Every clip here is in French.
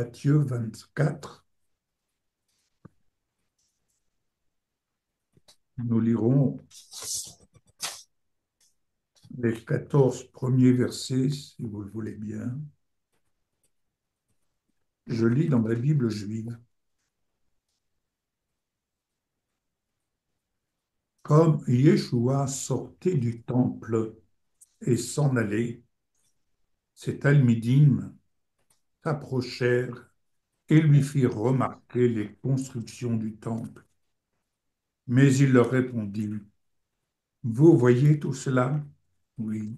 Matthieu 24. Nous lirons les 14 premiers versets, si vous le voulez bien. Je lis dans la Bible juive. Comme Yeshua sortait du temple et s'en allait, ses Talmidim s'approchèrent et lui firent remarquer les constructions du temple. Mais il leur répondit, vous voyez tout cela? Oui,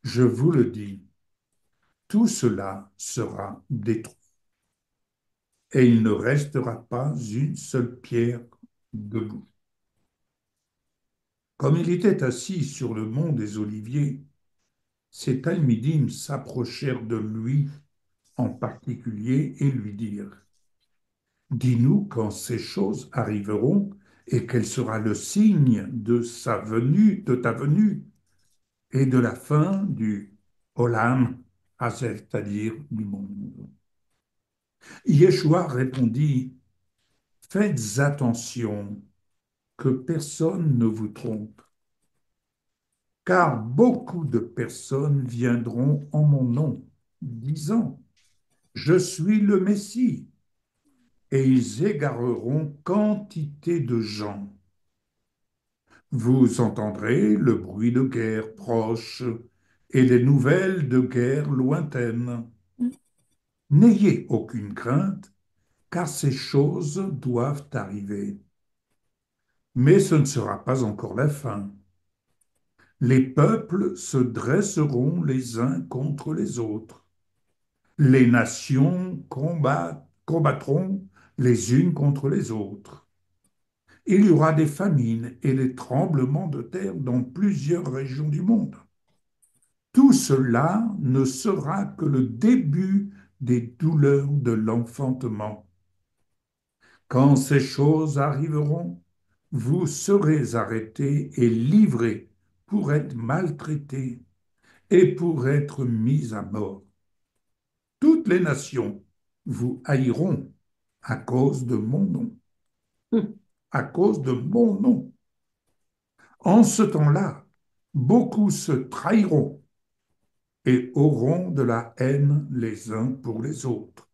je vous le dis, tout cela sera détruit. Et il ne restera pas une seule pierre debout. Comme il était assis sur le mont des Oliviers, ses Talmidim s'approchèrent de lui en particulier et lui dirent, dis-nous quand ces choses arriveront et quel sera le signe de sa venue, de ta venue et de la fin du Olam Hazel, c'est-à-dire du monde. Yeshua répondit, faites attention que personne ne vous trompe, car beaucoup de personnes viendront en mon nom, disant, je suis le Messie, et ils égareront quantité de gens. Vous entendrez le bruit de guerre proche et les nouvelles de guerre lointaines. N'ayez aucune crainte, car ces choses doivent arriver. Mais ce ne sera pas encore la fin. Les peuples se dresseront les uns contre les autres. Les nations combattront les unes contre les autres. Il y aura des famines et des tremblements de terre dans plusieurs régions du monde. Tout cela ne sera que le début des douleurs de l'enfantement. Quand ces choses arriveront, vous serez arrêtés et livrés pour être maltraités et pour être mis à mort. Toutes les nations vous haïront à cause de mon nom. À cause de mon nom. En ce temps-là, beaucoup se trahiront et auront de la haine les uns pour les autres.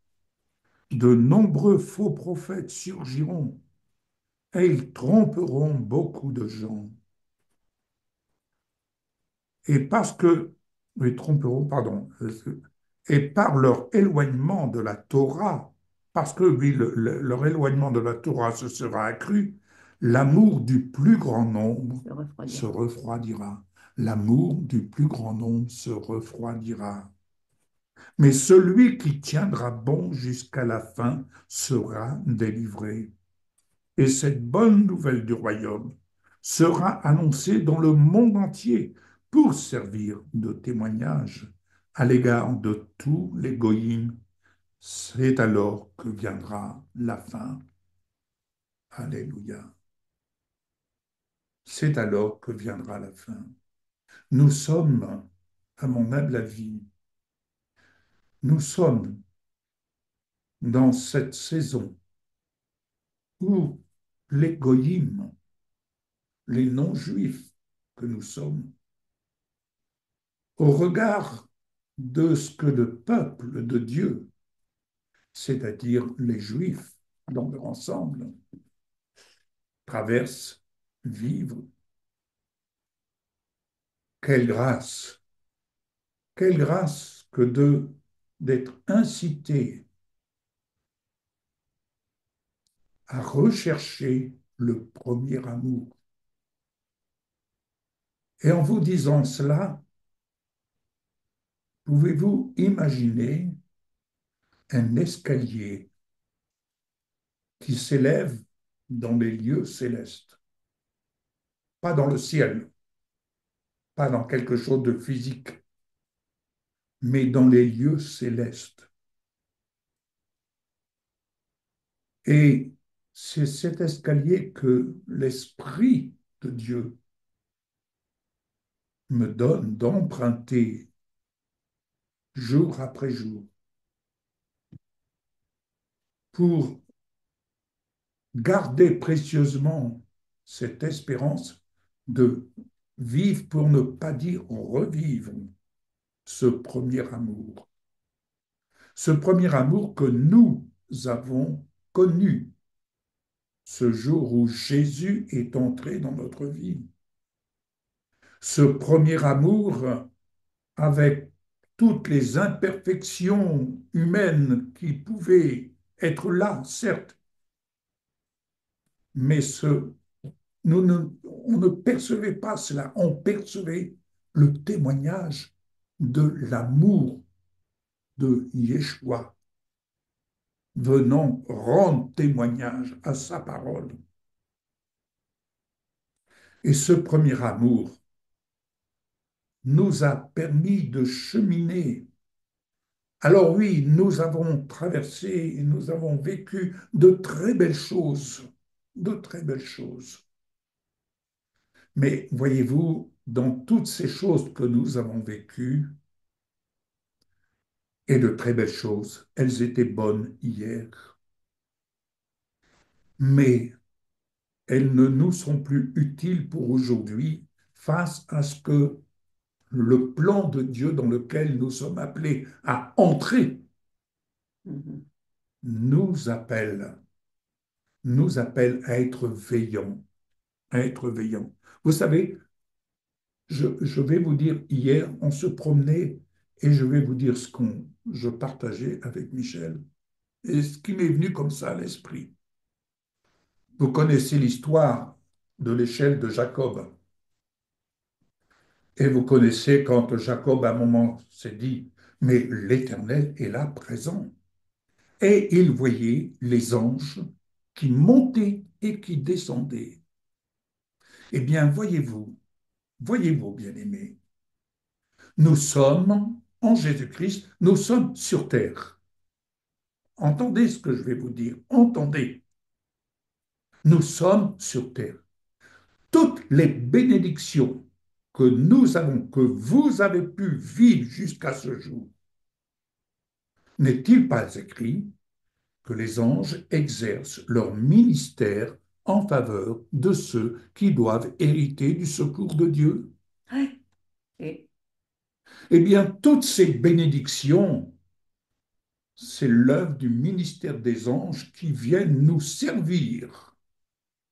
De nombreux faux prophètes surgiront et ils tromperont beaucoup de gens. Et parce que, ils tromperont, pardon, et par leur éloignement de la Torah, parce que oui, leur éloignement de la Torah se sera accru, l'amour du plus grand nombre se refroidira. L'amour du plus grand nombre se refroidira. Mais celui qui tiendra bon jusqu'à la fin sera délivré. Et cette bonne nouvelle du royaume sera annoncée dans le monde entier pour servir de témoignage à l'égard de tous les goïms. C'est alors que viendra la fin. Alléluia. C'est alors que viendra la fin. Nous sommes, à mon humble avis, nous sommes dans cette saison où les goïms, les non-juifs que nous sommes, au regard de ce que le peuple de Dieu, c'est-à-dire les Juifs dans leur ensemble, traversent, vivent. Quelle grâce que d'être incité à rechercher le premier amour. Et en vous disant cela, pouvez-vous imaginer un escalier qui s'élève dans les lieux célestes, pas dans le ciel, pas dans quelque chose de physique, mais dans les lieux célestes. Et c'est cet escalier que l'Esprit de Dieu me donne d'emprunter jour après jour. pour garder précieusement cette espérance de vivre, pour ne pas dire revivre, ce premier amour. Ce premier amour que nous avons connu ce jour où Jésus est entré dans notre vie. Ce premier amour avec toutes les imperfections humaines qui pouvaient être là, certes, mais on ne percevait pas cela, on percevait le témoignage de l'amour de Yeshua venant rendre témoignage à sa parole. Et ce premier amour nous a permis de cheminer. Alors oui, nous avons traversé, nous avons vécu de très belles choses, de très belles choses. Mais voyez-vous, dans toutes ces choses que nous avons vécues, et de très belles choses, elles étaient bonnes hier, mais elles ne nous sont plus utiles pour aujourd'hui face à ce que le plan de Dieu dans lequel nous sommes appelés à entrer Mhm. nous appelle, nous appelle à être veillants, à être veillants. Vous savez, je vais vous dire, hier, on se promenait et je vais vous dire je partageais avec Michel et ce qui m'est venu comme ça à l'esprit. Vous connaissez l'histoire de l'échelle de Jacob. Et vous connaissez quand Jacob, à un moment, s'est dit, mais l'Éternel est là présent. Et il voyait les anges qui montaient et qui descendaient. Eh bien, voyez-vous, bien-aimés, nous sommes en Jésus-Christ, nous sommes sur terre. Entendez ce que je vais vous dire, entendez. Nous sommes sur terre. Toutes les bénédictions que nous avons, que vous avez pu vivre jusqu'à ce jour, n'est-il pas écrit que les anges exercent leur ministère en faveur de ceux qui doivent hériter du secours de Dieu? Ouais. Et Eh bien, toutes ces bénédictions, c'est l'œuvre du ministère des anges qui viennent nous servir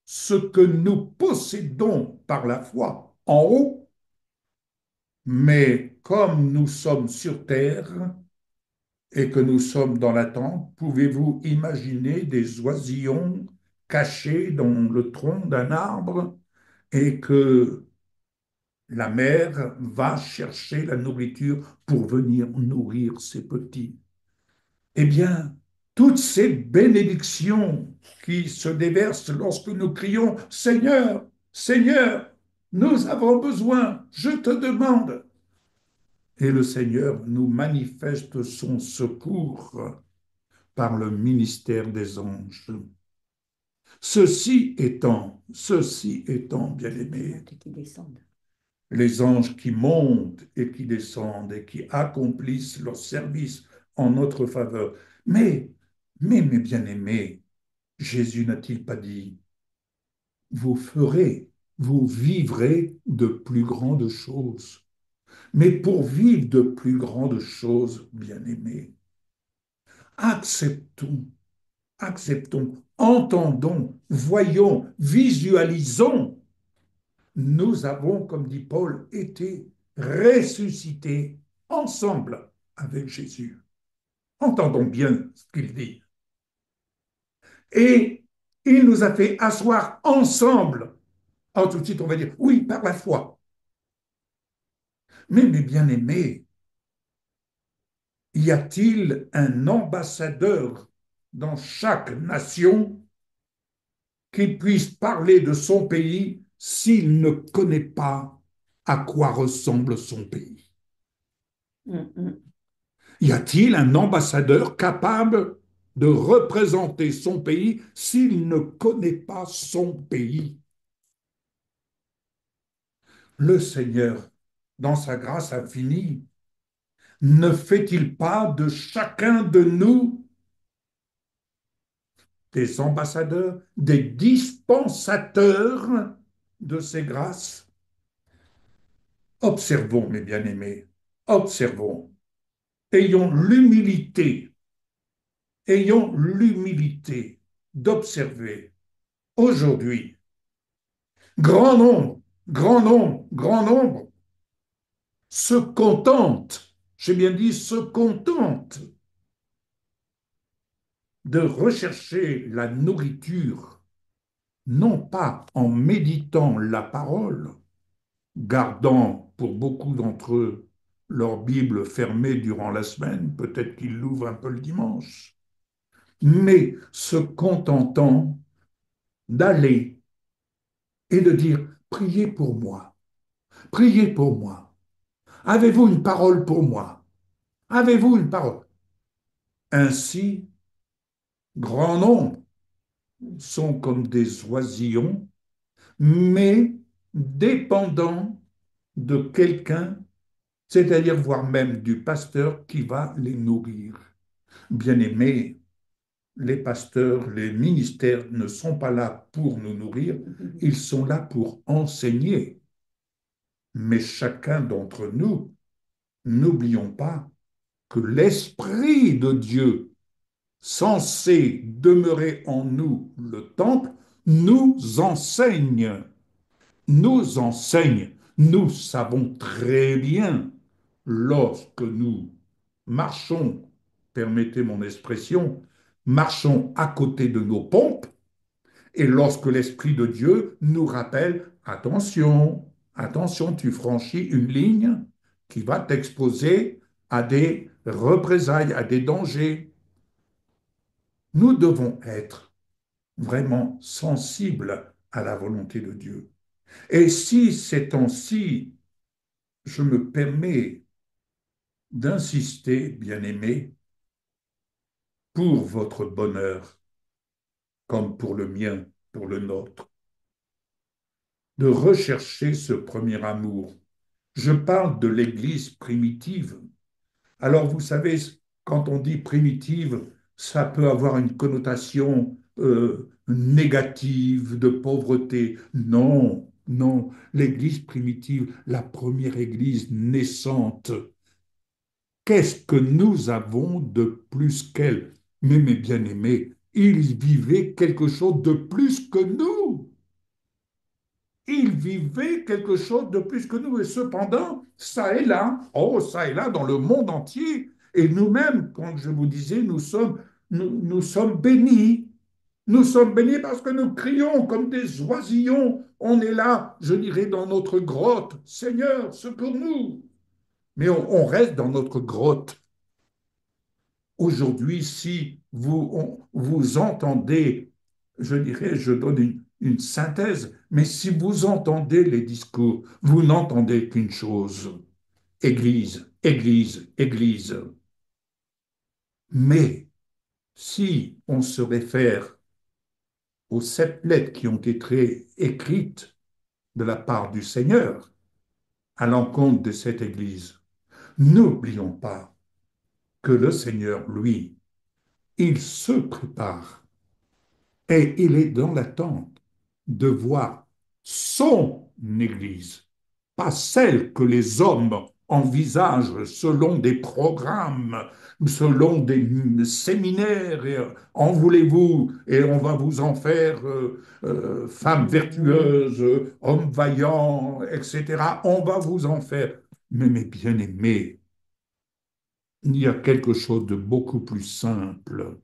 ce que nous possédons par la foi en haut, mais comme nous sommes sur terre et que nous sommes dans l'attente, pouvez-vous imaginer des oisillons cachés dans le tronc d'un arbre et que la mère va chercher la nourriture pour venir nourrir ses petits? Eh bien, toutes ces bénédictions qui se déversent lorsque nous crions Seigneur, Seigneur, nous avons besoin, je te demande. Et le Seigneur nous manifeste son secours par le ministère des anges. Ceci étant, qui bien-aimés, montent et qui descendent. les anges qui montent et qui descendent et qui accomplissent leur service en notre faveur. Mes bien-aimés, Jésus n'a-t-il pas dit, vous ferez, vous vivrez de plus grandes choses. Mais pour vivre de plus grandes choses, bien-aimés, acceptons, acceptons, entendons, voyons, visualisons. Nous avons, comme dit Paul, été ressuscités ensemble avec Jésus. Entendons bien ce qu'il dit. Et il nous a fait asseoir ensemble. Alors tout de suite, on va dire, oui, par la foi. Mais mes bien-aimés, y a-t-il un ambassadeur dans chaque nation qui puisse parler de son pays s'il ne connaît pas à quoi ressemble son pays? Mhm. Y a-t-il un ambassadeur capable de représenter son pays s'il ne connaît pas son pays? Le Seigneur, dans sa grâce infinie, ne fait-il pas de chacun de nous des ambassadeurs, des dispensateurs de ces grâces. Observons, mes bien-aimés, observons, ayons l'humilité d'observer aujourd'hui, grand nombre, grand nombre, grand nombre se contentent, j'ai bien dit se contentent, de rechercher la nourriture, non pas en méditant la parole, gardant pour beaucoup d'entre eux leur Bible fermée durant la semaine, peut-être qu'ils l'ouvrent un peu le dimanche, mais se contentant d'aller et de dire, priez pour moi, priez pour moi. Avez-vous une parole pour moi? Avez-vous une parole? Ainsi, grand nombre sont comme des oisillons, mais dépendants de quelqu'un, c'est-à-dire voire même du pasteur qui va les nourrir. Bien-aimés, les pasteurs, les ministères ne sont pas là pour nous nourrir, ils sont là pour enseigner. Mais chacun d'entre nous, n'oublions pas que l'Esprit de Dieu, censé demeurer en nous, le temple, nous enseigne, nous enseigne. Nous savons très bien, lorsque nous marchons, permettez mon expression, marchons à côté de nos pompes, et lorsque l'Esprit de Dieu nous rappelle, attention, attention, tu franchis une ligne qui va t'exposer à des représailles, à des dangers. Nous devons être vraiment sensibles à la volonté de Dieu. Et si ces temps-ci, je me permets d'insister, bien-aimés, pour votre bonheur, comme pour le mien, pour le nôtre, de rechercher ce premier amour. Je parle de l'Église primitive. Alors, vous savez, quand on dit primitive, ça peut avoir une connotation négative, de pauvreté. Non, non, l'Église primitive, la première Église naissante, qu'est-ce que nous avons de plus qu'elle? Mais mes bien-aimés, ils vivaient quelque chose de plus que nous. Ils vivaient quelque chose de plus que nous. Et cependant, ça et là, oh, ça et là, dans le monde entier, et nous-mêmes, quand je vous disais, nous sommes bénis. Nous sommes bénis parce que nous crions comme des oisillons. On est là, je dirais, dans notre grotte. Seigneur, secours-nous. Mais on reste dans notre grotte. Aujourd'hui, si vous entendez, je dirais, je donne une synthèse, mais si vous entendez les discours, vous n'entendez qu'une chose, Église, Église, Église. Mais si on se réfère aux 7 lettres qui ont été écrites de la part du Seigneur à l'encontre de cette Église, n'oublions pas que le Seigneur, lui, il se prépare. Et il est dans l'attente de voir son Église, pas celle que les hommes envisagent selon des programmes, selon des séminaires, et en voulez-vous, et on va vous en faire femme vertueuse, homme vaillant, etc. On va vous en faire. Mais mes bien-aimés, il y a quelque chose de beaucoup plus simple.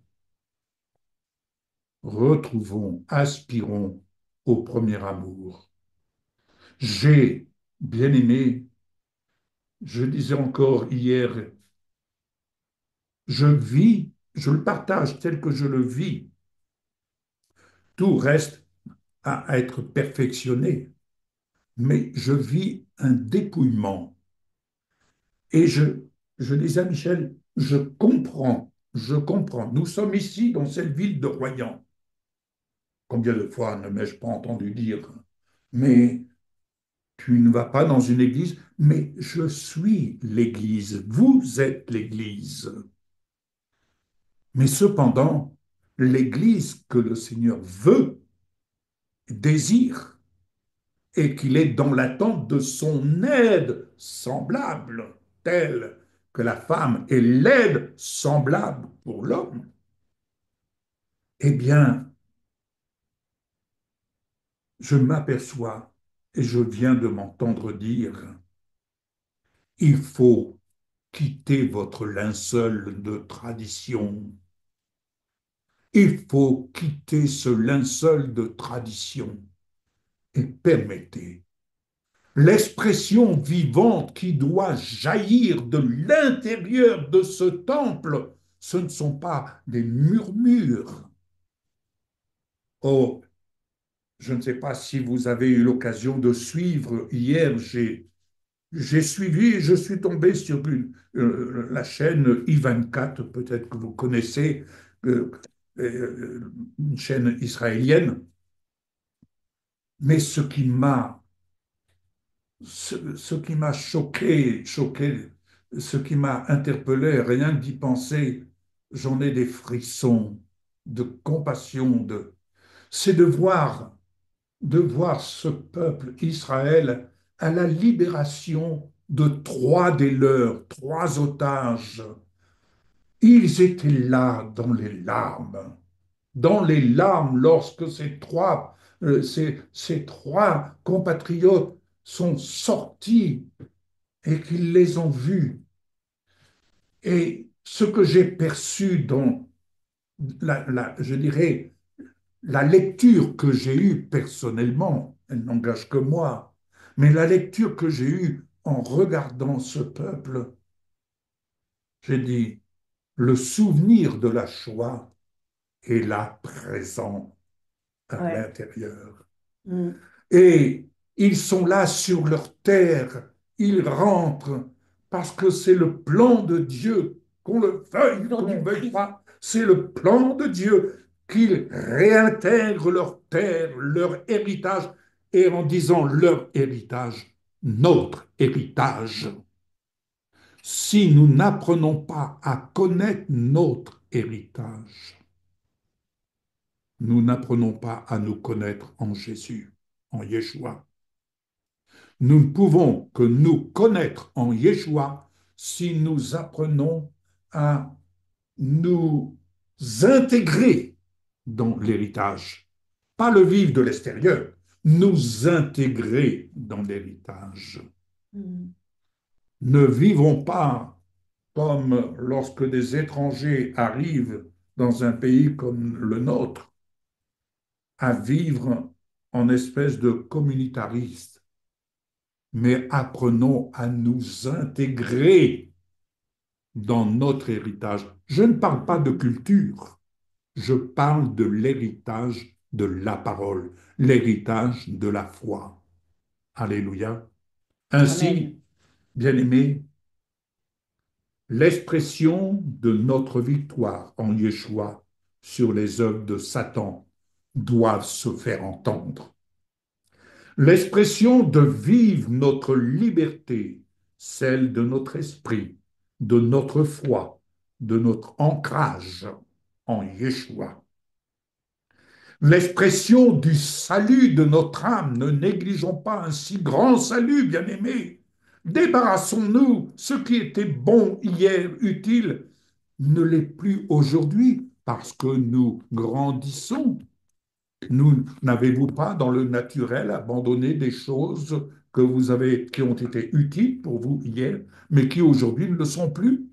Retrouvons, aspirons au premier amour. J'ai, bien aimé, je disais encore hier, je vis, je le partage tel que je le vis. Tout reste à être perfectionné, mais je vis un dépouillement. Et je disais à Michel, je comprends, je comprends. Nous sommes ici dans cette ville de Royan. Combien de fois ne m'ai-je pas entendu dire, mais tu ne vas pas dans une église, mais je suis l'église, vous êtes l'église. Mais cependant, l'Église que le Seigneur veut, désire, et qu'il est dans l'attente de son aide semblable, telle que la femme est l'aide semblable pour l'homme, eh bien, je m'aperçois et je viens de m'entendre dire, il faut quitter votre linceul de tradition. Il faut quitter ce linceul de tradition et permettez l'expression vivante qui doit jaillir de l'intérieur de ce temple. Ce ne sont pas des murmures. Oh, je ne sais pas si vous avez eu l'occasion de suivre. Hier, j'ai suivi et je suis tombé sur la chaîne I24, peut-être que vous connaissez, euh, une chaîne israélienne. Mais ce qui m'a choqué, ce qui m'a interpellé, rien que d'y penser, j'en ai des frissons de compassion, c'est de voir ce peuple Israël à la libération de trois des leurs, trois otages. Ils étaient là dans les larmes lorsque ces trois compatriotes sont sortis et qu'ils les ont vus. Et ce que j'ai perçu dans je dirais, la lecture que j'ai eue personnellement, elle n'engage que moi, mais la lecture que j'ai eue en regardant ce peuple, j'ai dit, le souvenir de la Shoah est là présent à Ouais. l'intérieur. Mm. Et ils sont là sur leur terre, ils rentrent parce que c'est le plan de Dieu, qu'on le veuille, qu'on ne veuille pas, c'est le plan de Dieu qu'ils réintègrent leur terre, leur héritage, et en disant leur héritage, notre héritage. Si nous n'apprenons pas à connaître notre héritage, nous n'apprenons pas à nous connaître en Jésus, en Yeshua. Nous ne pouvons que nous connaître en Yeshua si nous apprenons à nous intégrer dans l'héritage. Pas le vivre de l'extérieur, nous intégrer dans l'héritage. Mm. Ne vivons pas comme lorsque des étrangers arrivent dans un pays comme le nôtre, à vivre en espèce de communitaristes, mais apprenons à nous intégrer dans notre héritage. Je ne parle pas de culture, je parle de l'héritage de la parole, l'héritage de la foi. Alléluia. Ainsi, Amen. bien-aimés, l'expression de notre victoire en Yeshua sur les œuvres de Satan doivent se faire entendre. L'expression de vivre notre liberté, celle de notre esprit, de notre foi, de notre ancrage en Yeshua. L'expression du salut de notre âme, ne négligeons pas un si grand salut, bien-aimés. Débarrassons-nous, ce qui était bon hier, utile, ne l'est plus aujourd'hui, parce que nous grandissons. Nous, n'avez-vous pas dans le naturel abandonné des choses que vous avez, qui ont été utiles pour vous hier, mais qui aujourd'hui ne le sont plus?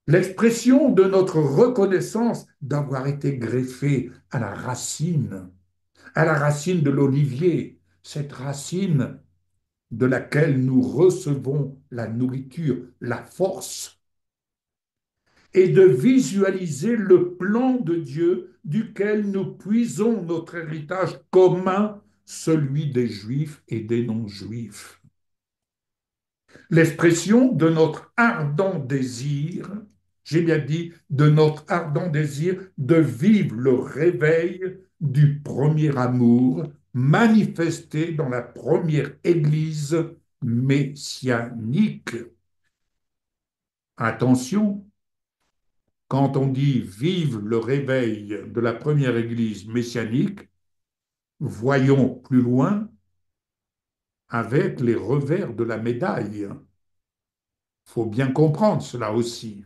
L'expression de notre reconnaissance d'avoir été greffé à la racine de l'olivier, cette racine de laquelle nous recevons la nourriture, la force, et de visualiser le plan de Dieu duquel nous puisons notre héritage commun, celui des Juifs et des non-Juifs. L'expression de notre ardent désir, j'ai bien dit, de notre ardent désir de vivre le réveil du premier amour manifesté dans la première Église messianique. Attention, quand on dit vive le réveil de la première Église messianique, voyons plus loin avec les revers de la médaille. Il faut bien comprendre cela aussi.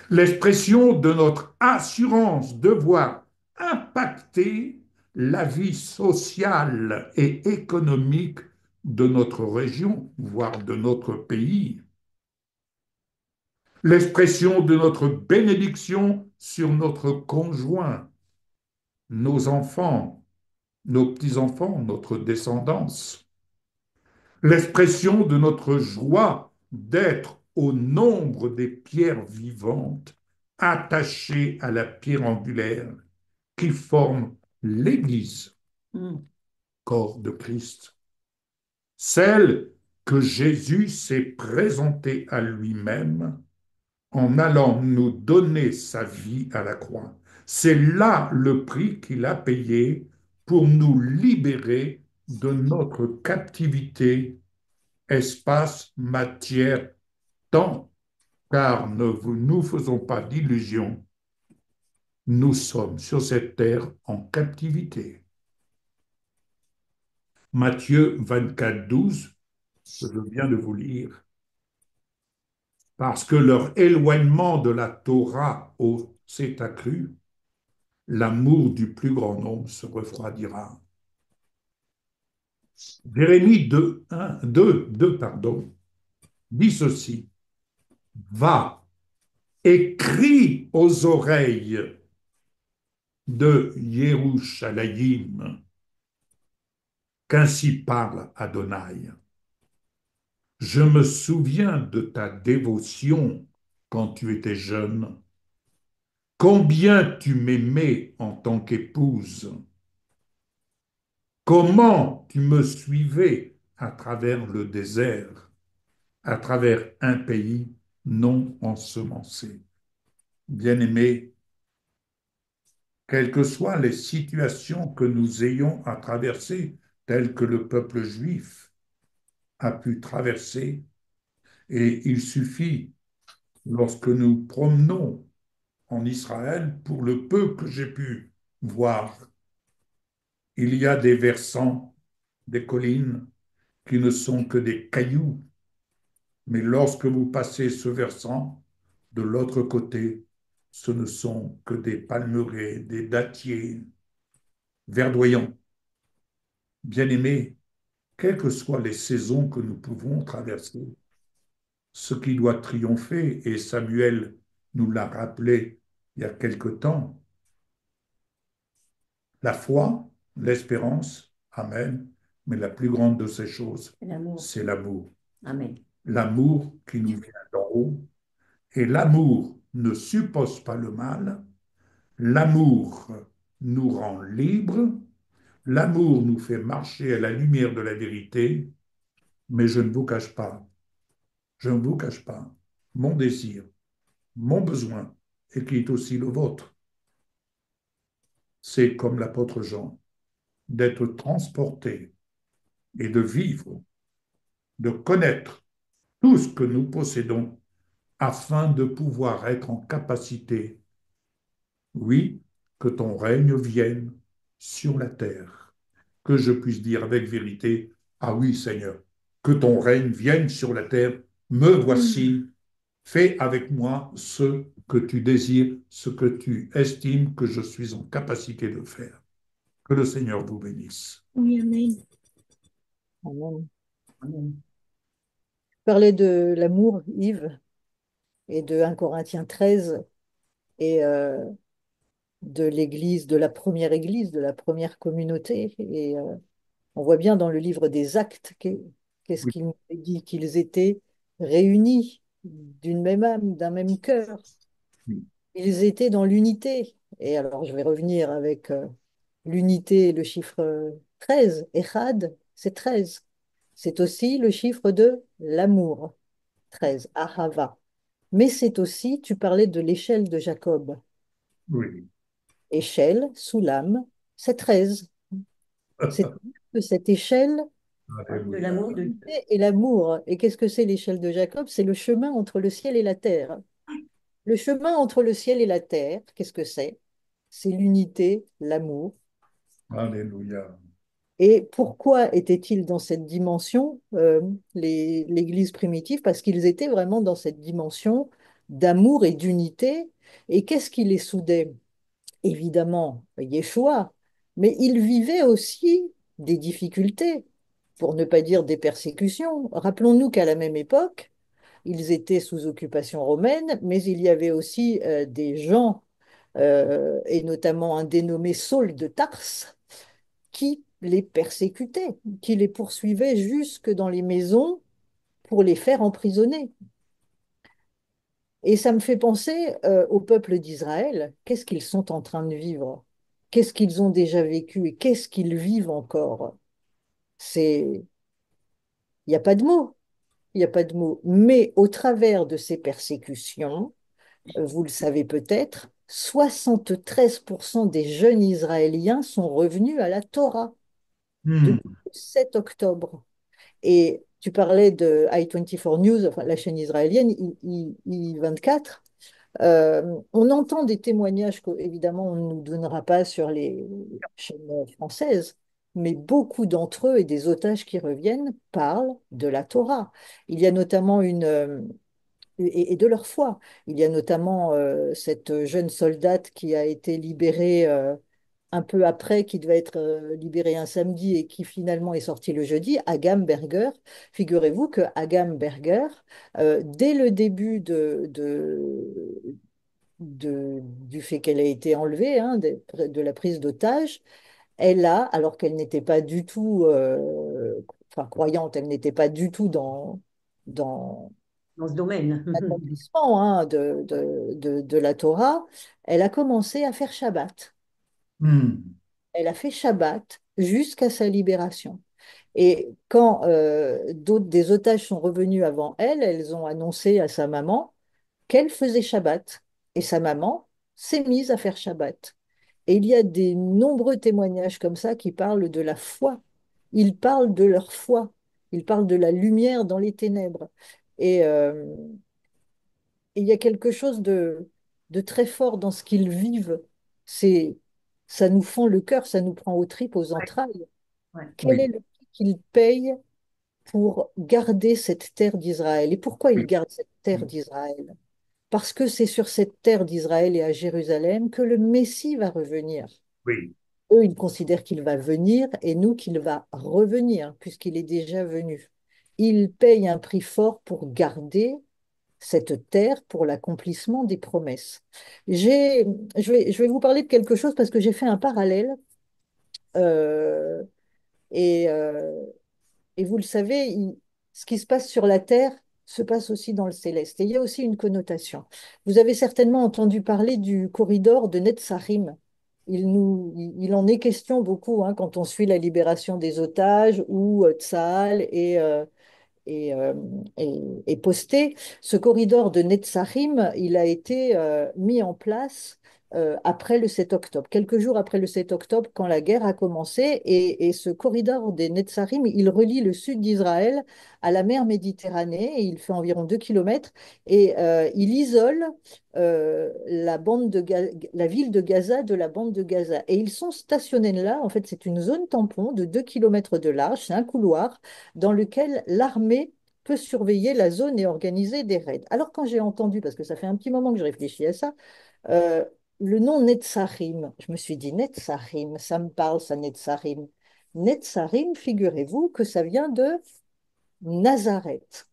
L'expression de notre assurance de voir impacter la vie sociale et économique de notre région, voire de notre pays. L'expression de notre bénédiction sur notre conjoint, nos enfants, nos petits-enfants, notre descendance. L'expression de notre joie d'être au nombre des pierres vivantes attachées à la pierre angulaire qui forme l'Église, mm, corps de Christ. Celle que Jésus s'est présentée à lui-même en allant nous donner sa vie à la croix. C'est là le prix qu'il a payé pour nous libérer de notre captivité, espace, matière, temps, car ne nous faisons pas d'illusions, nous sommes sur cette terre en captivité. Matthieu 24, 12, que je viens de vous lire, parce que leur éloignement de la Torah s'est accru, l'amour du plus grand nombre se refroidira. Jérémie 2, 1, 2, 2 pardon, dit ceci, va, écris aux oreilles de Yerushalayim, qu'ainsi parle Adonai. Je me souviens de ta dévotion quand tu étais jeune, combien tu m'aimais en tant qu'épouse, comment tu me suivais à travers le désert, à travers un pays non ensemencé. Bien-aimés, quelles que soient les situations que nous ayons à traverser, telles que le peuple juif a pu traverser, et il suffit, lorsque nous promenons en Israël, pour le peu que j'ai pu voir, il y a des versants, des collines qui ne sont que des cailloux, mais lorsque vous passez ce versant, de l'autre côté, ce ne sont que des palmeraies, des dattiers verdoyants. Bien-aimés, quelles que soient les saisons que nous pouvons traverser, ce qui doit triompher, et Samuel nous l'a rappelé il y a quelque temps, la foi, l'espérance, Amen, mais la plus grande de ces choses, l'amour. c'est l'amour. Amen. L'amour qui nous vient d'en haut, et l'amour ne suppose pas le mal, l'amour nous rend libres, l'amour nous fait marcher à la lumière de la vérité, mais je ne vous cache pas mon désir, mon besoin, et qui est aussi le vôtre. C'est comme l'apôtre Jean, d'être transporté et de vivre, de connaître tout ce que nous possédons afin de pouvoir être en capacité, oui, que ton règne vienne sur la terre, que je puisse dire avec vérité, ah oui Seigneur, que ton règne vienne sur la terre, me voici, fais avec moi ce que tu désires, ce que tu estimes que je suis en capacité de faire. Que le Seigneur vous bénisse. Oui, amen. Amen. Amen. Je parlais de l'amour, Yves, et de 1 Corinthiens 13, et de l'église, de la première église, de la première communauté. Et on voit bien dans le livre des Actes qu'est-ce Oui, qu'il nous dit, qu'ils étaient réunis d'une même âme, d'un même cœur. oui, Ils étaient dans l'unité. Et alors, je vais revenir avec l'unité, le chiffre 13. Echad, c'est 13. C'est aussi le chiffre de l'amour. 13, Ahava. Mais c'est aussi, tu parlais de l'échelle de Jacob. oui. Échelle, Soulam, c'est 13. C'est-à-dire que cette échelle De Alléluia. l'amour de Dieu. et l'amour. Et qu'est-ce que c'est l'échelle de Jacob? C'est le chemin entre le ciel et la terre. Le chemin entre le ciel et la terre, qu'est-ce que c'est? C'est l'unité, l'amour. Alléluia. Et pourquoi était-il dans cette dimension, l'Église primitive? Parce qu'ils étaient vraiment dans cette dimension d'amour et d'unité. Et qu'est-ce qui les soudait? Évidemment, Yeshua, mais ils vivaient aussi des difficultés, pour ne pas dire des persécutions. Rappelons-nous qu'à la même époque, ils étaient sous occupation romaine, mais il y avait aussi des gens, et notamment un dénommé Saul de Tarse, qui les persécutait, qui les poursuivait jusque dans les maisons pour les faire emprisonner. Et ça me fait penser au peuple d'Israël. Qu'est-ce qu'ils sont en train de vivre? Qu'est-ce qu'ils ont déjà vécu et qu'est-ce qu'ils vivent encore? C'est, il n'y a pas de mots, il n'y a pas de mots. Mais au travers de ces persécutions, vous le savez peut-être, 73% des jeunes Israéliens sont revenus à la Torah Hmm. depuis le 7 octobre. Et tu parlais de I24 News, enfin, la chaîne israélienne, I24. On entend des témoignages qu'évidemment on ne nous donnera pas sur les chaînes françaises, mais beaucoup d'entre eux et des otages qui reviennent parlent de la Torah. Il y a notamment et de leur foi. Il y a notamment cette jeune soldate qui a été libérée un peu après, qui devait être libérée un samedi et qui finalement est sortie le jeudi, Agam Berger. Figurez-vous que Agam Berger, dès le début du fait qu'elle a été enlevée, hein, de la prise d'otage, elle a, alors qu'elle n'était pas du tout, enfin croyante, elle n'était pas du tout dans dans ce domaine. l'accomplissement hein, de la Torah, elle a commencé à faire Shabbat. Hmm. Elle a fait Shabbat jusqu'à sa libération. Et quand des otages sont revenus avant elle, elles ont annoncé à sa maman qu'elle faisait Shabbat. Et sa maman s'est mise à faire Shabbat. Et il y a des nombreux témoignages comme ça qui parlent de la foi. Ils parlent de leur foi. Ils parlent de la lumière dans les ténèbres. Et, il y a quelque chose de très fort dans ce qu'ils vivent. C'est, ça nous fend le cœur, ça nous prend aux tripes, aux Ouais, entrailles. ouais. Quel est Oui, le prix qu'ils payent pour garder cette terre d'Israël? Et pourquoi ils oui, gardent cette terre d'Israël? Parce que c'est sur cette terre d'Israël et à Jérusalem que le Messie va revenir. oui, Eux, ils considèrent qu'il va venir et nous qu'il va revenir, puisqu'il est déjà venu. Ils payent un prix fort pour garder cette terre pour l'accomplissement des promesses. J'ai, je vais vous parler de quelque chose parce que j'ai fait un parallèle euh, et, euh, et vous le savez, ce qui se passe sur la terre se passe aussi dans le céleste. Et il y a aussi une connotation. Vous avez certainement entendu parler du corridor de Netzarim. Il en est question beaucoup hein, quand on suit la libération des otages où Tsahal et, euh, et posté. Ce corridor de Netzarim, il a été mis en place après le 7 octobre, quelques jours après le 7 octobre, quand la guerre a commencé. Et ce corridor des Netzarim, il relie le sud d'Israël à la mer Méditerranée. Et il fait environ 2 kilomètres et il isole la ville de Gaza de la bande de Gaza. Et ils sont stationnés là. En fait, c'est une zone tampon de 2 kilomètres de large. C'est un couloir dans lequel l'armée peut surveiller la zone et organiser des raids. Alors quand j'ai entendu, parce que ça fait un petit moment que je réfléchis à ça, euh, le nom Netzarim, je me suis dit Netzarim, ça me parle ça Netzarim. Netzarim, figurez-vous que ça vient de Nazareth,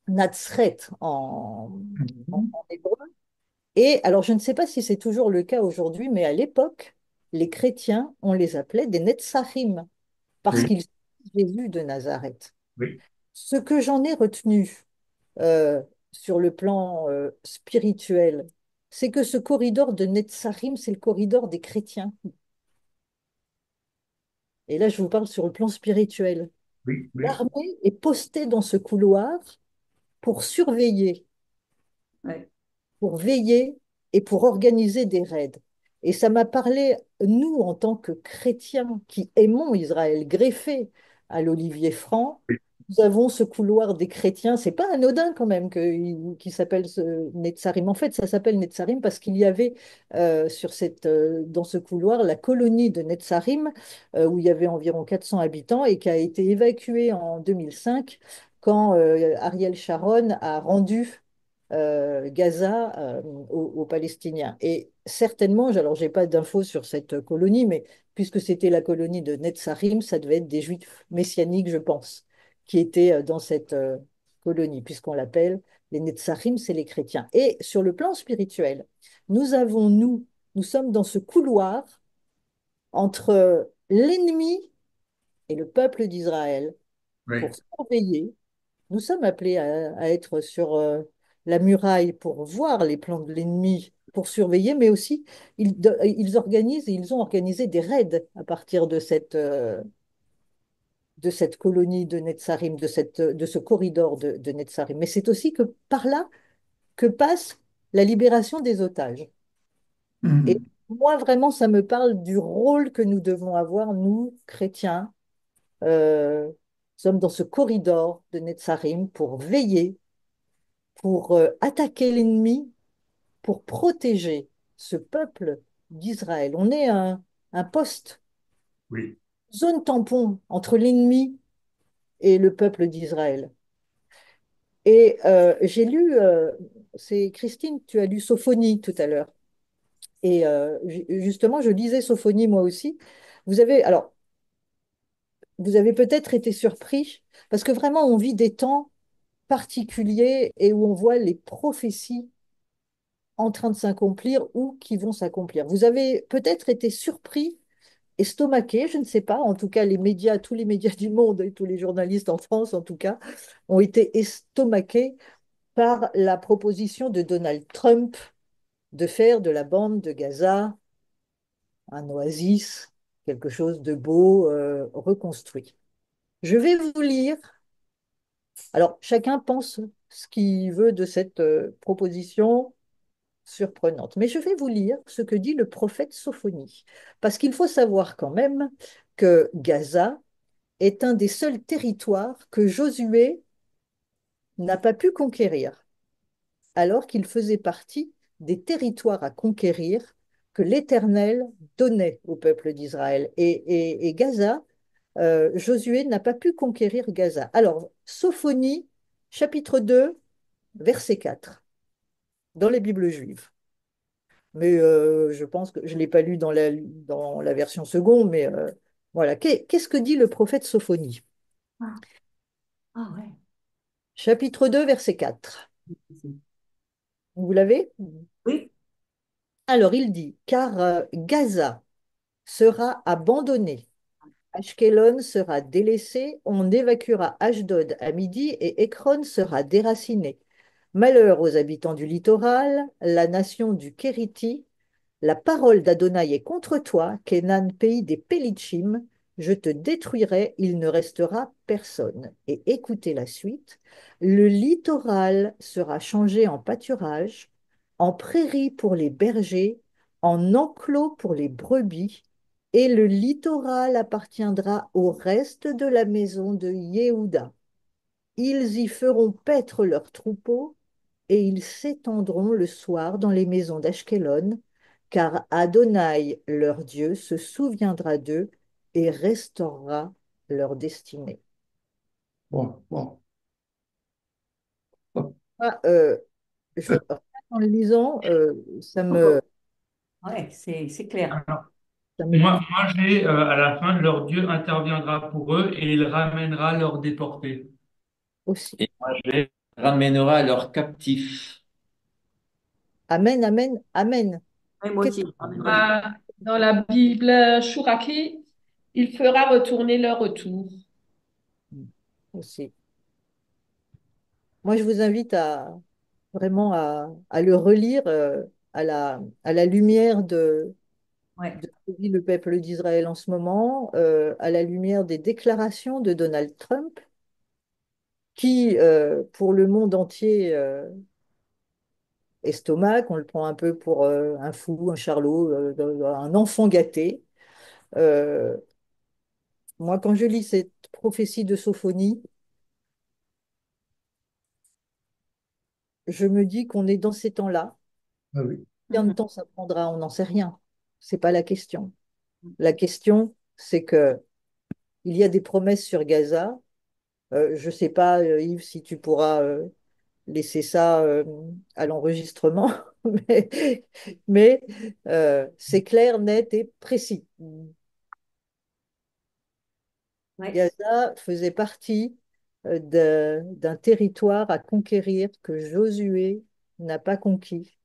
Nazret mhm, en hébreu. Et alors je ne sais pas si c'est toujours le cas aujourd'hui, mais à l'époque, les chrétiens, on les appelait des Netzarim parce oui, qu'ils sont Jésus de Nazareth. oui, Ce que j'en ai retenu euh, sur le plan spirituel, c'est que ce corridor de Netzarim, c'est le corridor des chrétiens. Et là, je vous parle sur le plan spirituel. oui, oui, L'armée est postée dans ce couloir pour surveiller, Ouais. pour veiller et pour organiser des raids. Et ça m'a parlé, nous, en tant que chrétiens qui aimons Israël, greffés à l'Olivier Franc, nous avons ce couloir des chrétiens. C'est pas anodin quand même qui s'appelle Netzarim. En fait, ça s'appelle Netzarim parce qu'il y avait dans ce couloir la colonie de Netzarim où il y avait environ 400 habitants et qui a été évacuée en 2005 quand Ariel Sharon a rendu Gaza aux Palestiniens. Et certainement, alors j'ai pas d'infos sur cette colonie, mais puisque c'était la colonie de Netzarim, ça devait être des Juifs messianiques, je pense, qui étaient dans cette colonie, puisqu'on l'appelle les Netzarim, c'est les chrétiens. Et sur le plan spirituel, nous sommes dans ce couloir entre l'ennemi et le peuple d'Israël pour Oui, surveiller. Nous sommes appelés à être sur la muraille pour voir les plans de l'ennemi, pour surveiller, mais aussi ils organisent et ils ont organisé des raids à partir de cette colonie de Netzarim, de ce corridor de Netzarim. Mais c'est aussi que par là que passe la libération des otages. Et mhm, moi, vraiment, ça me parle du rôle que nous devons avoir, nous, chrétiens. Nous sommes dans ce corridor de Netzarim pour veiller, pour attaquer l'ennemi, pour protéger ce peuple d'Israël. On est un poste, oui, zone tampon entre l'ennemi et le peuple d'Israël. Et j'ai lu, c'est Christine, tu as lu Sophonie tout à l'heure. Et justement, je lisais Sophonie moi aussi. Alors, vous avez peut-être été surpris, parce que vraiment, on vit des temps particuliers et où on voit les prophéties en train de s'accomplir ou qui vont s'accomplir. Vous avez peut-être été surpris, estomaqué, je ne sais pas, en tout cas les médias, tous les médias du monde et tous les journalistes en France en tout cas, ont été estomaqués par la proposition de Donald Trump de faire de la bande de Gaza un oasis, quelque chose de beau, reconstruit. Je vais vous lire, alors chacun pense ce qu'il veut de cette proposition surprenante, mais je vais vous lire ce que dit le prophète Sophonie, parce qu'il faut savoir quand même que Gaza est un des seuls territoires que Josué n'a pas pu conquérir, alors qu'il faisait partie des territoires à conquérir que l'Éternel donnait au peuple d'Israël. Et Gaza, Josué n'a pas pu conquérir Gaza. Alors, Sophonie, chapitre 2, verset 4, dans les Bibles juives. Mais je pense que je ne l'ai pas lu dans la version seconde, mais voilà. Qu'est-ce que dit le prophète Sophonie? Ah, ah ouais. Chapitre 2, verset 4. Vous l'avez? Oui. Alors, il dit, car Gaza sera abandonné. Ashkelon sera délaissé, on évacuera Ashdod à midi et Ekron sera déraciné. Malheur aux habitants du littoral, la nation du Kériti, la parole d'Adonai est contre toi, Kénan, pays des Pélitchim, je te détruirai, il ne restera personne. Et écoutez la suite, le littoral sera changé en pâturage, en prairie pour les bergers, en enclos pour les brebis, et le littoral appartiendra au reste de la maison de Yehuda. Ils y feront paître leurs troupeaux et ils s'étendront le soir dans les maisons d'Ashkelon, car Adonai, leur Dieu, se souviendra d'eux et restaurera leur destinée. bon, bon. Ah, en le lisant, Ouais, c'est clair. Alors, ça me moi j'ai à la fin, leur Dieu interviendra pour eux et il ramènera leurs déportés. aussi. Et moi, je ramènera leurs captifs. Amen, amen, amen. Ouais, moi Qu'est-ce aussi, je ramènerai les Dans la Bible Chouraki, il fera retourner leur retour. aussi. Moi, je vous invite vraiment à le relire à la lumière Ouais. de ce que vit le peuple d'Israël en ce moment, à la lumière des déclarations de Donald Trump, qui, pour le monde entier, estomac, on le prend un peu pour un fou, un charlot, un enfant gâté. Euh, Moi, quand je lis cette prophétie de Sophonie, je me dis qu'on est dans ces temps-là. Ah oui, Combien de temps ça prendra, on n'en sait rien. C'est pas la question. La question, c'est que il y a des promesses sur Gaza. Je sais pas, Yves, si tu pourras laisser ça à l'enregistrement, mais, mais c'est clair, net et précis. Ouais. Gaza faisait partie d'un territoire à conquérir que Josué n'a pas conquis,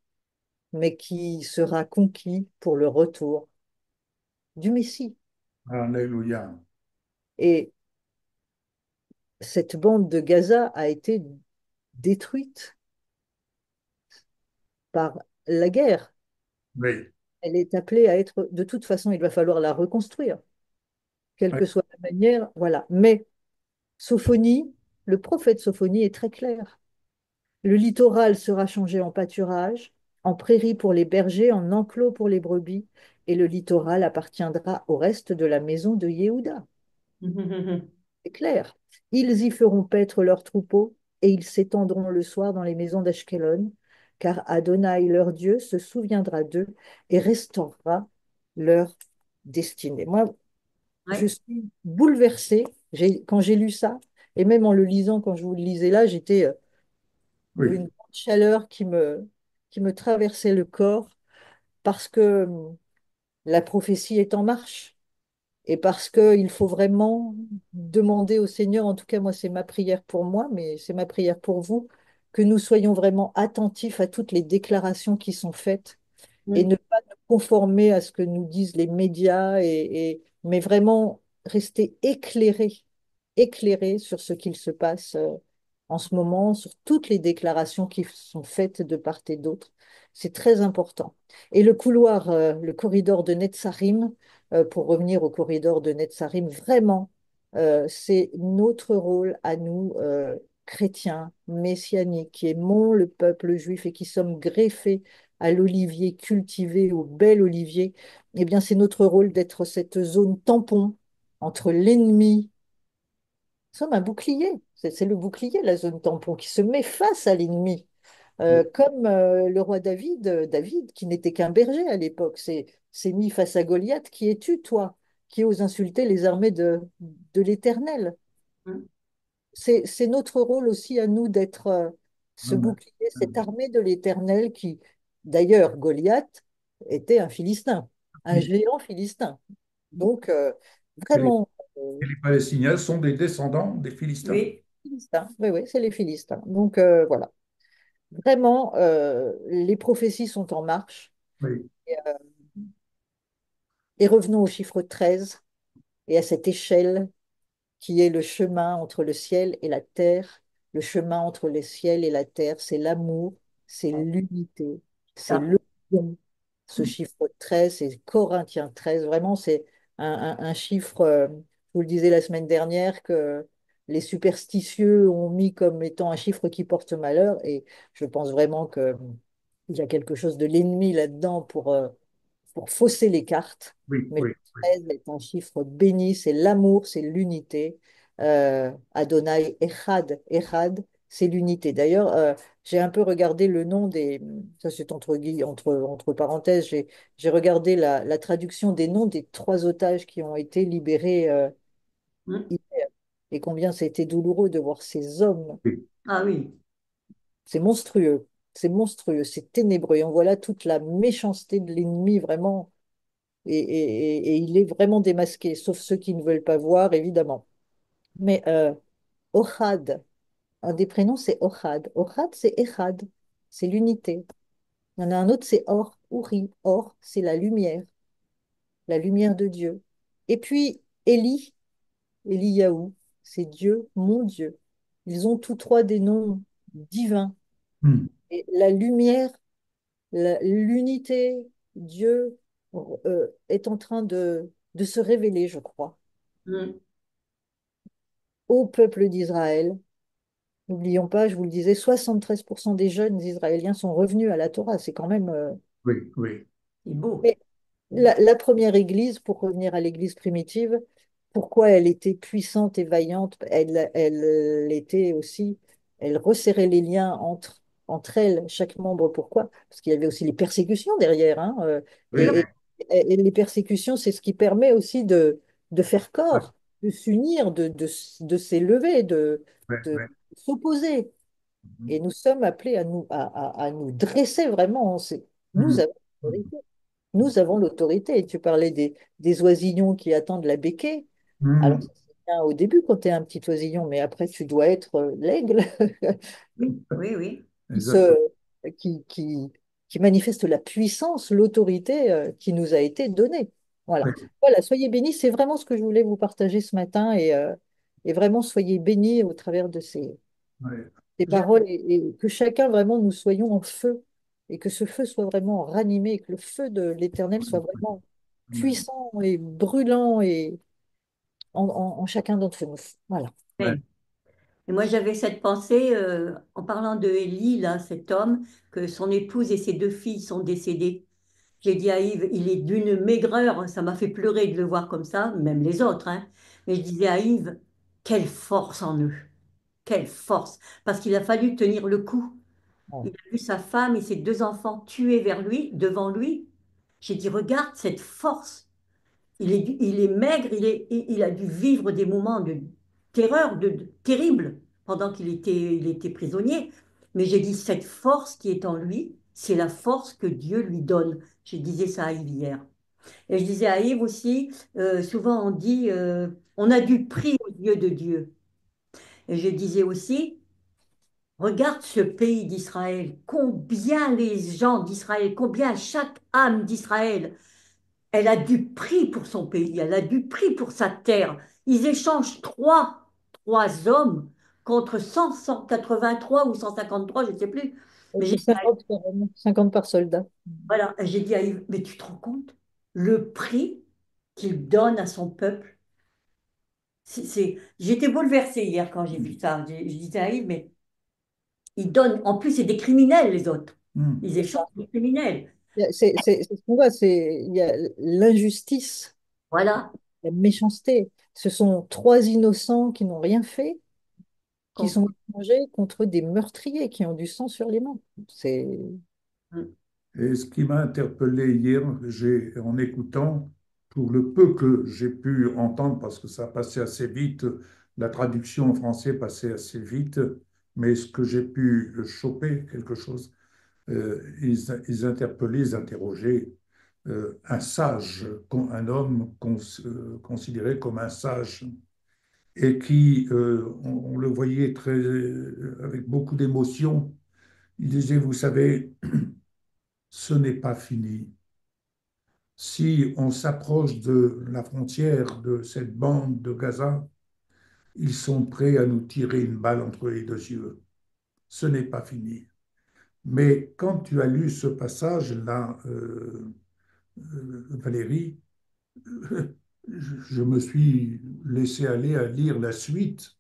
mais qui sera conquis pour le retour du Messie. Alléluia. Et cette bande de Gaza a été détruite par la guerre. Oui, Elle est appelée à être, de toute façon, il va falloir la reconstruire, quelle oui, que soit la manière, voilà. Mais Sophonie, le prophète Sophonie est très clair. Le littoral sera changé en pâturage, en prairie pour les bergers, en enclos pour les brebis, et le littoral appartiendra au reste de la maison de Yehuda. C'est clair. Ils y feront paître leurs troupeaux, et ils s'étendront le soir dans les maisons d'Ashkelon, car Adonai, leur Dieu, se souviendra d'eux et restaurera leur destinée. Moi, je Ouais. suis bouleversée quand j'ai lu ça, et même en le lisant, quand je vous le lisais là, j'étais oui, une grande chaleur qui me traversait le corps parce que la prophétie est en marche et parce qu'il faut vraiment demander au Seigneur, en tout cas moi c'est ma prière pour moi, mais c'est ma prière pour vous, que nous soyons vraiment attentifs à toutes les déclarations qui sont faites et Mm. ne pas nous conformer à ce que nous disent les médias, mais vraiment rester éclairés, éclairés sur ce qu'il se passe en ce moment, sur toutes les déclarations qui sont faites de part et d'autre. C'est très important. Et le couloir, le corridor de Netzarim, pour revenir au corridor de Netzarim, vraiment, c'est notre rôle à nous, chrétiens, messianiques, qui aimons le peuple juif et qui sommes greffés à l'olivier, cultivé au bel olivier, eh bien, c'est notre rôle d'être cette zone tampon entre l'ennemi. Nous sommes un bouclier. C'est le bouclier, la zone tampon, qui se met face à l'ennemi. Comme le roi David, David, qui n'était qu'un berger à l'époque, s'est mis face à Goliath. Qui es-tu, toi, qui ose insulter les armées de l'Éternel? Mm. C'est notre rôle aussi à nous d'être ce Amen. bouclier, cette armée de l'Éternel qui, d'ailleurs, Goliath était un Philistin, un Oui. géant philistin. Donc, Et les, vraiment, et les Palestiniens sont des descendants des Philistins. Oui. Philistin. Oui, oui, c'est les Philistins. Donc, voilà. Vraiment, les prophéties sont en marche. Oui, Et revenons au chiffre 13 et à cette échelle qui est le chemin entre le ciel et la terre. Le chemin entre le ciel et la terre, c'est l'amour, c'est l'unité, c'est Ça. le don. Ce chiffre 13, c'est Corinthiens 13. Vraiment, c'est un chiffre, je vous le disais la semaine dernière, que les superstitieux ont mis comme étant un chiffre qui porte malheur. Et je pense vraiment qu'il y a quelque chose de l'ennemi là-dedans pour fausser les cartes. oui, Mais le oui, oui. 13 est un chiffre béni, c'est l'amour, c'est l'unité. Adonai Echad, Echad, c'est l'unité. D'ailleurs, j'ai un peu regardé le nom des, ça c'est entre parenthèses, j'ai regardé la traduction des noms des trois otages qui ont été libérés Mm. hier. Et combien ça a été douloureux de voir ces hommes. Oui, Ah oui. C'est monstrueux, c'est ténébreux. Et on voit là toute la méchanceté de l'ennemi vraiment et il est vraiment démasqué, sauf ceux qui ne veulent pas voir, évidemment. Mais Ohad, un des prénoms, c'est Ohad. Ohad, c'est Echad, c'est l'unité. Il y en a un autre, c'est Or, Uri. Or, c'est la lumière de Dieu. Et puis, Eli, Eliyahu, c'est Dieu, mon Dieu. Ils ont tous trois des noms divins. hmm, Et la lumière, l'unité, Dieu est en train de se révéler, je crois, Mm. au peuple d'Israël. N'oublions pas, je vous le disais, 73% des jeunes Israéliens sont revenus à la Torah. C'est quand même. oui, oui, C'est beau. Mais la première Église, pour revenir à l'Église primitive, pourquoi elle était puissante et vaillante? Elle était aussi. Elle resserrait les liens entre entre elles, chaque membre. Pourquoi? Parce qu'il y avait aussi les persécutions derrière, hein, Oui, et, et les persécutions, c'est ce qui permet aussi de faire oui, corps, de s'unir, de s'élever, oui, de oui. s'opposer. Et nous sommes appelés à nous dresser vraiment. Nous Mhm. avons l'autorité. Nous avons l'autorité. Tu parlais des oisillons qui attendent la béquée. Alors, Mhm. ça, c'est bien au début quand tu es un petit oisillon, mais après, tu dois être l'aigle Oui, oui, oui. qui, se, Exactement. qui, qui, qui manifeste la puissance, l'autorité qui nous a été donnée. Voilà. Oui, Voilà, soyez bénis. C'est vraiment ce que je voulais vous partager ce matin et vraiment soyez bénis au travers de oui, ces paroles et que chacun vraiment nous soyons en feu et que ce feu soit vraiment ranimé et que le feu de l'Éternel soit vraiment oui. puissant et brûlant et en chacun d'entre nous. Voilà. Oui. Amen. Et moi, j'avais cette pensée, en parlant de Élie, là, cet homme, que son épouse et ses deux filles sont décédées. J'ai dit à Yves, il est d'une maigreur, ça m'a fait pleurer de le voir comme ça, même les autres, hein. Mais je disais à Yves, quelle force en eux, quelle force, parce qu'il a fallu tenir le coup. Ouais. Il a vu sa femme et ses deux enfants tués vers lui, devant lui. J'ai dit, regarde cette force. Il est maigre, il a dû vivre des moments de terreur, terribles pendant il était prisonnier. Mais j'ai dit, cette force qui est en lui, c'est la force que Dieu lui donne. Je disais ça à Yves hier. Et je disais à Yves aussi, souvent on dit, on a du prix aux yeux de Dieu. Et je disais aussi, regarde ce pays d'Israël, combien les gens d'Israël, combien chaque âme d'Israël elle a du prix pour son pays, elle a du prix pour sa terre. Ils échangent trois hommes contre 183 ou 153, je ne sais plus. Mais C'est 50 par homme, 50 par soldat. voilà, j'ai dit à Yves, mais tu te rends compte le prix qu'il donne à son peuple? J'étais bouleversée hier quand j'ai vu ça. Je disais à Yves, mais ils donnent, en plus, c'est des criminels, les autres. Mhm. Ils échangent des criminels. C'est ce qu'on voit, il y a l'injustice, Voilà. la méchanceté. Ce sont trois innocents qui n'ont rien fait, qui sont échangés contre des meurtriers qui ont du sang sur les mains. C'est Et ce qui m'a interpellé hier, en écoutant, pour le peu que j'ai pu entendre, parce que ça passait assez vite, la traduction en français passait assez vite, mais ce que j'ai pu choper, quelque chose, ils interpellaient, ils interrogeaient un sage, un homme considéré comme un sage, et qui, on le voyait avec beaucoup d'émotion. Il disait, vous savez, ce n'est pas fini. Si on s'approche de la frontière de cette bande de Gaza, ils sont prêts à nous tirer une balle entre les deux yeux. Ce n'est pas fini. Mais quand tu as lu ce passage-là, Valérie, je me suis laissé aller à lire la suite.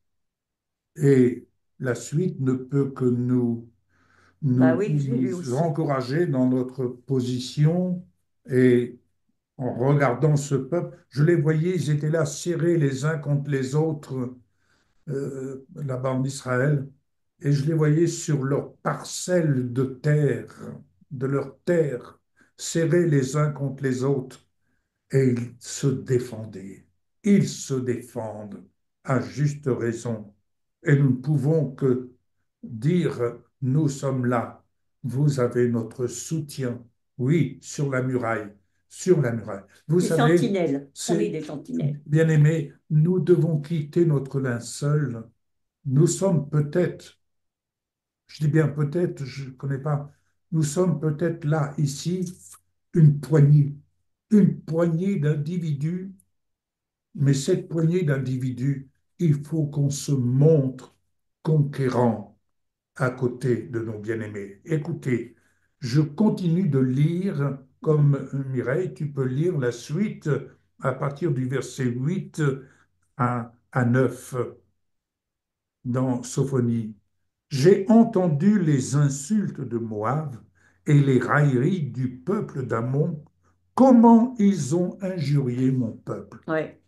Et la suite ne peut que Bah oui, je l'ai lu nous aussi. encourager dans notre position et en regardant ce peuple, je les voyais, ils étaient là serrés les uns contre les autres là-bas en Israël, et je les voyais sur leur parcelle de leur terre, serrés les uns contre les autres, et ils se défendaient. Ils se défendent à juste raison. Et nous ne pouvons que dire, nous sommes là, vous avez notre soutien. Oui, sur la muraille, sur la muraille. Vous Des savez, sentinelles. On est c'est des sentinelles. bien aimé, nous devons quitter notre linceul. Nous sommes peut-être, je dis bien peut-être, je ne connais pas, nous sommes peut-être là, ici, une poignée, une poignée d'individus, mais cette poignée d'individus, il faut qu'on se montre conquérant à côté de nos bien-aimés. Écoutez, je continue de lire, comme Mireille, tu peux lire la suite à partir du verset 8 à 9 dans Sophonie. J'ai entendu les insultes de Moab et les railleries du peuple d'Ammon, comment ils ont injurié mon peuple, Ouais.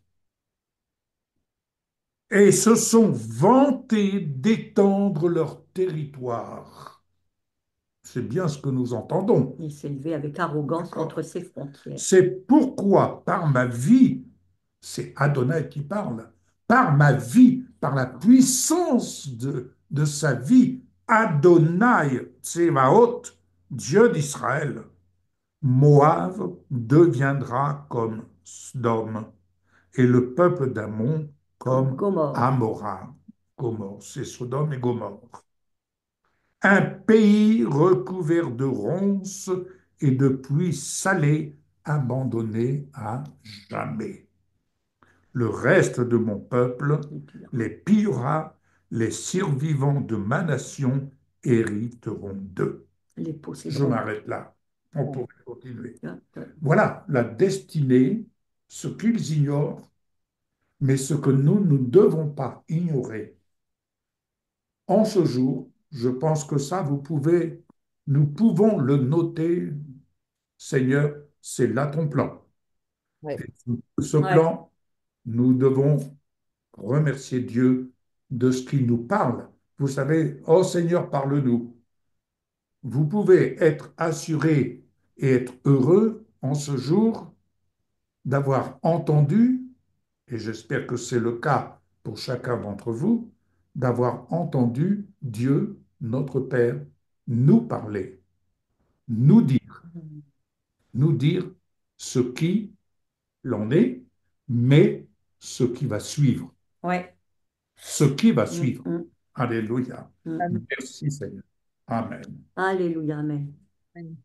et se sont vantés d'étendre leur territoire. C'est bien ce que nous entendons. Il s'est élevé avec arrogance D'accord. contre ses frontières. C'est pourquoi, par ma vie, c'est Adonai qui parle, par ma vie, par la puissance de sa vie, Adonai Tsevaot, Dieu d'Israël, Moab deviendra comme Sodome et le peuple d'Ammon comme Gomorrhe. Amora. Gomorrhe, c'est Sodome et Gomorrhe. Un pays recouvert de ronces et de pluie salée, abandonné à jamais. Le reste de mon peuple les pillera, les survivants de ma nation hériteront d'eux. Les Je posséderont. m'arrête là. On pourrait continuer. Ouais. Voilà la destinée, ce qu'ils ignorent, mais ce que nous ne devons pas ignorer. En ce jour, je pense que ça, nous pouvons le noter, Seigneur, c'est là ton plan. Ouais. Et ce Ouais. plan, nous devons remercier Dieu de ce qu'il nous parle. Vous savez, oh Seigneur, parle-nous. Vous pouvez être assuré et être heureux en ce jour d'avoir entendu, et j'espère que c'est le cas pour chacun d'entre vous, d'avoir entendu Dieu, notre Père, nous parler, nous dire ce qui l'en est, mais ce qui va suivre. Ouais. Ce qui va Mm, suivre. mm, Alléluia. mm. Amen. Merci Seigneur. Amen. Alléluia, amen. Amen.